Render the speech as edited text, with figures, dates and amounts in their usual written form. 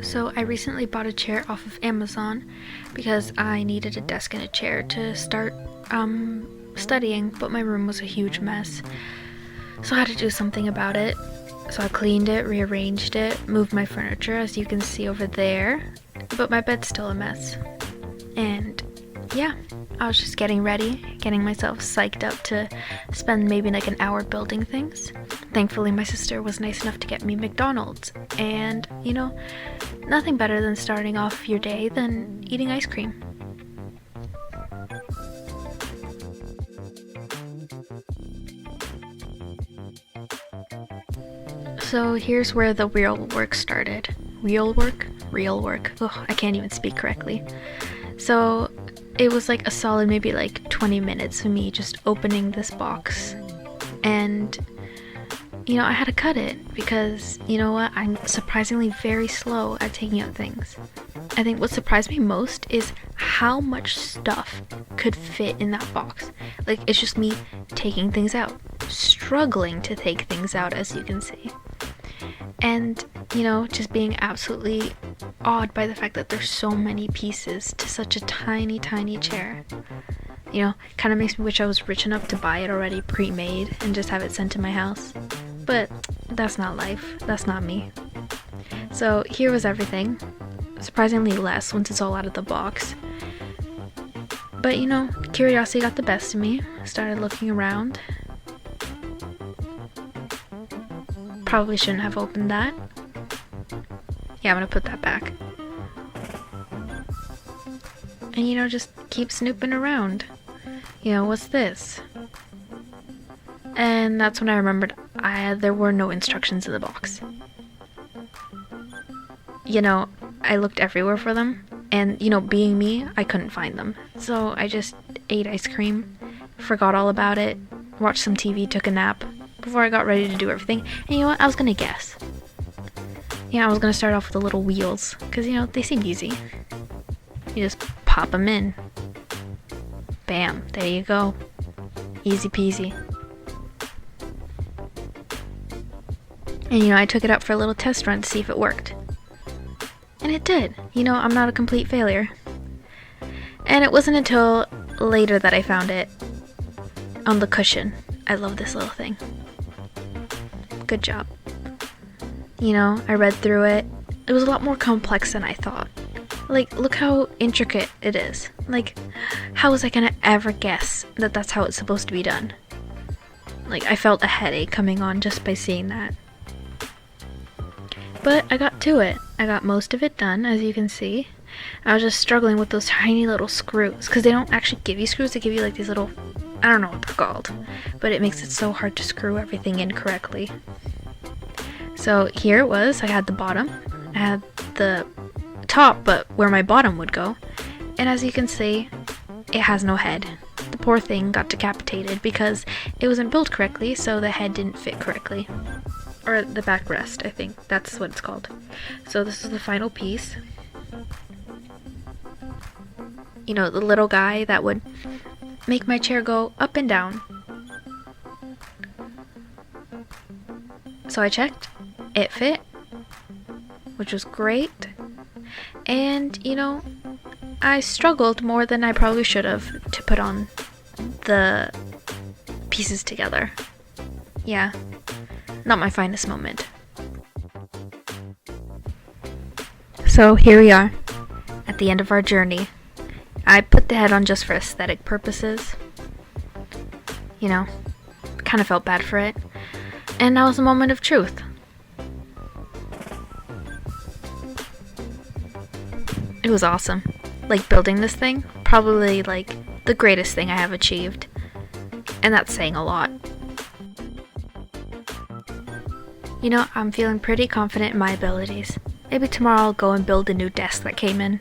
So I recently bought a chair off of Amazon because I needed a desk and a chair to start studying, but my room was a huge mess. So I had to do something about it. So I cleaned it, rearranged it, moved my furniture as you can see over there, but my bed's still a mess. And yeah, I was just getting ready, getting myself psyched up to spend maybe like an hour building things. Thankfully, my sister was nice enough to get me McDonald's, and nothing better than starting off your day than eating ice cream. So here's where the real work started. Real work? Real work. Ugh, I can't even speak correctly. So it was like a solid maybe like 20 minutes of me just opening this box. And I had to cut it because, you know what, I'm surprisingly very slow at taking out things. I think what surprised me most is how much stuff could fit in that box. Like, it's just me taking things out, struggling to take things out, as you can see. And, just being absolutely awed by the fact that there's so many pieces to such a tiny, tiny chair. Kind of makes me wish I was rich enough to buy it already pre-made and just have it sent to my house. But that's not life. That's not me. So here was everything. Surprisingly less once it's all out of the box. But curiosity got the best of me. I started looking around. Probably shouldn't have opened that. Yeah, I'm gonna put that back. And just keep snooping around. What's this? And that's when I remembered there were no instructions in the box. I looked everywhere for them, and being me, I couldn't find them. So I just ate ice cream, forgot all about it, watched some TV, took a nap before I got ready to do everything. And you know what? I was gonna guess. I was gonna start off with the little wheels, because they seem easy. You just pop them in. Bam, there you go. Easy peasy. And I took it out for a little test run to see if it worked. And it did. I'm not a complete failure. And it wasn't until later that I found it on the cushion. I love this little thing. Good job. I read through it. It was a lot more complex than I thought. Like, look how intricate it is. Like, how was I gonna ever guess that that's how it's supposed to be done? Like, I felt a headache coming on just by seeing that. But I got to it. I got most of it done, as you can see. I was just struggling with those tiny little screws, because they don't actually give you screws, they give you like these little, I don't know what they're called, but it makes it so hard to screw everything in correctly. So here it was. I had the bottom, I had the top, but where my bottom would go, and as you can see, it has no head. The poor thing got decapitated because it wasn't built correctly, so the head didn't fit correctly. Or the backrest, I think. That's what it's called. So this is the final piece. The little guy that would make my chair go up and down. So I checked. It fit, which was great. And, I struggled more than I probably should have to put on the pieces together. Yeah. Not my finest moment. So here we are, at the end of our journey. I put the head on just for aesthetic purposes. Kind of felt bad for it. And that was a moment of truth. It was awesome. Like, building this thing, probably like the greatest thing I have achieved. And that's saying a lot. I'm feeling pretty confident in my abilities. Maybe tomorrow I'll go and build a new desk that came in.